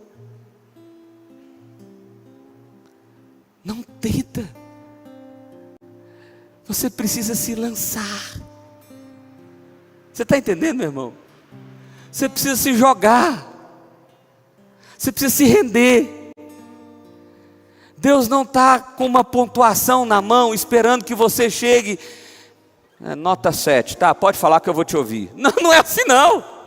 Não tenta. Você precisa se lançar. Você está entendendo, meu irmão? Você precisa se jogar. Você precisa se render. Deus não está com uma pontuação na mão, esperando que você chegue. Nota 7, tá? Pode falar que eu vou te ouvir. Não, não é assim não.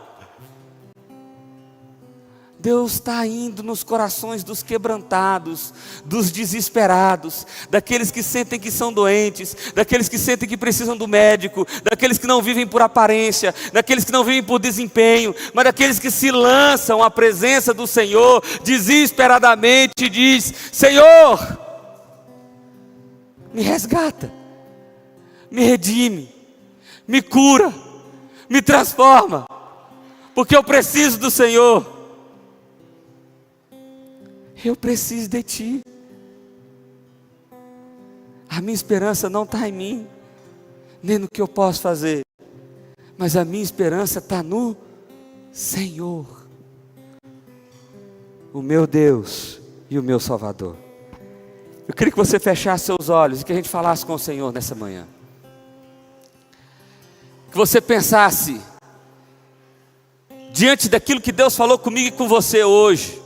Deus está indo nos corações dos quebrantados, dos desesperados, daqueles que sentem que são doentes, daqueles que sentem que precisam do médico, daqueles que não vivem por aparência, daqueles que não vivem por desempenho, mas daqueles que se lançam à presença do Senhor desesperadamente e diz: Senhor, me resgata, me redime, me cura, me transforma, porque eu preciso do Senhor. Eu preciso de Ti. A minha esperança não está em mim, nem no que eu posso fazer, mas a minha esperança está no Senhor, o meu Deus e o meu Salvador. Eu queria que você fechasse seus olhos e que a gente falasse com o Senhor nessa manhã. Que você pensasse, diante daquilo que Deus falou comigo e com você hoje,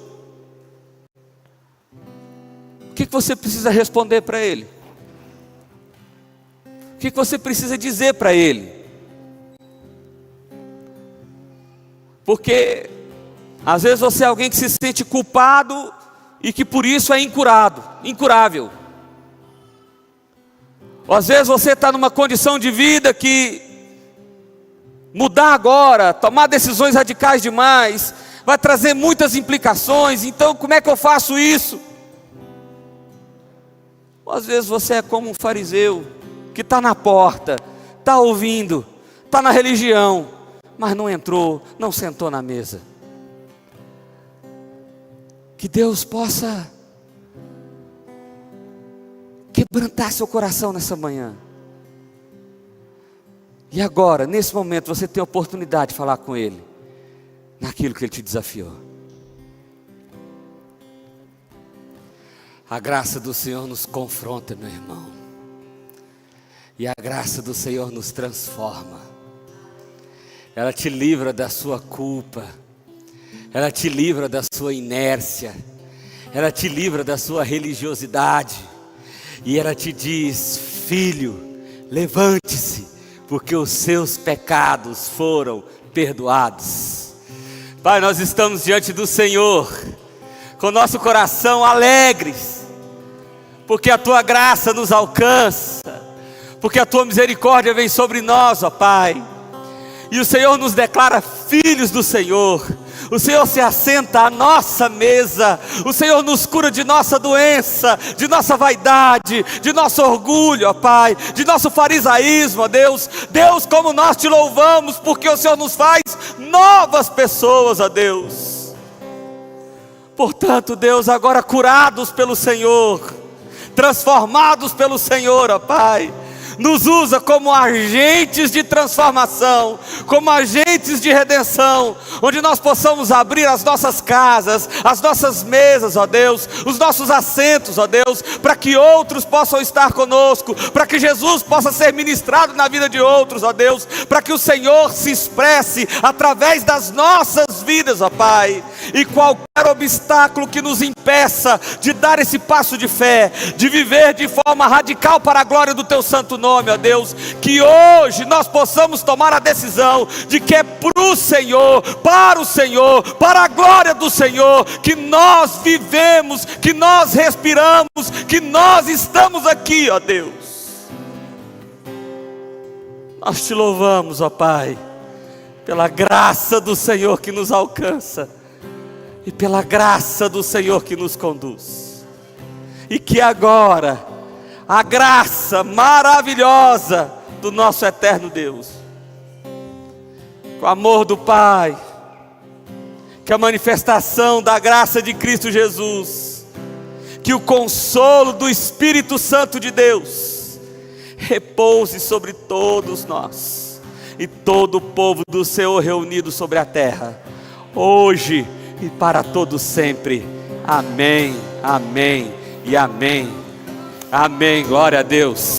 o que você precisa responder para Ele? O que você precisa dizer para Ele? Porque às vezes você é alguém que se sente culpado e que por isso é incurável. Ou às vezes você está numa condição de vida que mudar agora, tomar decisões radicais demais, vai trazer muitas implicações. Então como é que eu faço isso? Ou às vezes você é como um fariseu que está na porta, está ouvindo, está na religião, mas não entrou, não sentou na mesa. Que Deus possa quebrantar seu coração nessa manhã. E agora, nesse momento, você tem a oportunidade de falar com Ele, naquilo que Ele te desafiou. A graça do Senhor nos confronta, meu irmão. E a graça do Senhor nos transforma. Ela te livra da sua culpa. Ela te livra da sua inércia. Ela te livra da sua religiosidade. E ela te diz: filho, levante-se, porque os seus pecados foram perdoados. Pai, nós estamos diante do Senhor, com nosso coração alegres, porque a Tua graça nos alcança, porque a Tua misericórdia vem sobre nós, ó Pai. E o Senhor nos declara filhos do Senhor. O Senhor se assenta à nossa mesa. O Senhor nos cura de nossa doença, de nossa vaidade, de nosso orgulho, ó Pai, de nosso farisaísmo, ó Deus. Deus, como nós te louvamos, porque o Senhor nos faz novas pessoas, ó Deus. Portanto, Deus, agora curados pelo Senhor, transformados pelo Senhor, ó Pai, nos usa como agentes de transformação, como agentes de redenção, onde nós possamos abrir as nossas casas, as nossas mesas, ó Deus, os nossos assentos, ó Deus, para que outros possam estar conosco, para que Jesus possa ser ministrado na vida de outros, ó Deus, para que o Senhor se expresse através das nossas vidas, ó Pai. E qualquer obstáculo que nos impeça de dar esse passo de fé, de viver de forma radical para a glória do Teu santo nome, ó Deus, que hoje nós possamos tomar a decisão de que é para o Senhor, para a glória do Senhor, que nós vivemos, que nós respiramos, que nós estamos aqui, ó Deus. Nós te louvamos, ó Pai, pela graça do Senhor que nos alcança, e pela graça do Senhor que nos conduz. E que agora a graça maravilhosa do nosso eterno Deus, com o amor do Pai, que a manifestação da graça de Cristo Jesus, que o consolo do Espírito Santo de Deus repouse sobre todos nós e todo o povo do Senhor reunido sobre a terra, hoje e para todos sempre. Amém, amém e amém. Amém, glória a Deus.